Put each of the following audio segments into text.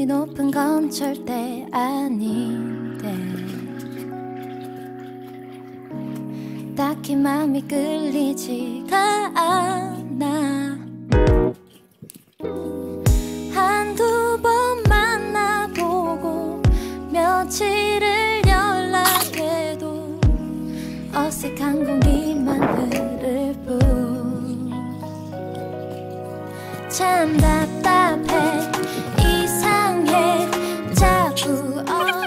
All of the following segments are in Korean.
수준이 높은 건 절대 아닌데 딱히 마음이 끌리지가 않아. 한두 번 만나보고 며칠을 연락해도 어색한 공기만 흐를 뿐. 참 답답해, 이상해, 자꾸 어른.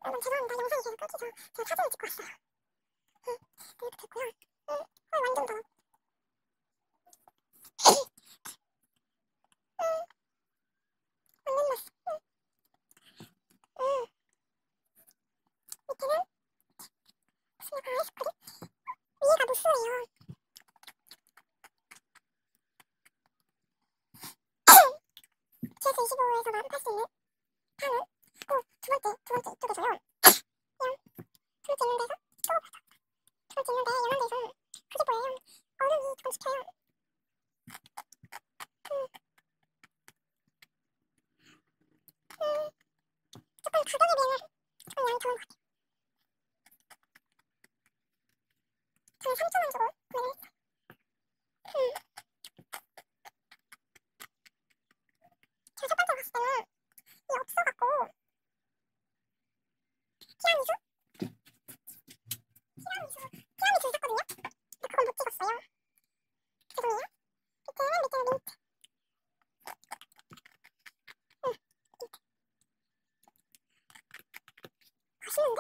죄송합니다. 영상이 계속 끊기죠. 제가 사진을 찍고 왔어요. 이렇게 됐고요. 완전 더워. 완전 맛있어. 밑에는 무슨 약간 아이스크림? 위에가 무스예요. GS25에서 살 수 있는 파는 두 번째 이쪽에 줘요. 두 번째 있는 데서 두 번째 있는데 연한 데서 그게 뭐예요? 얼음이 조금씩 켜요. 조금 가격에 비해서 조금 양이 적은 것 같아요. 저는 3,000원 주고 구매를 했어요. 제가 첫 번째 봤을 때는 이게 없어갖고 티라미수 샀거든요? 근데 그건 못 찍었어요. 죄송해요. 밑에는 민트. 맛있는데?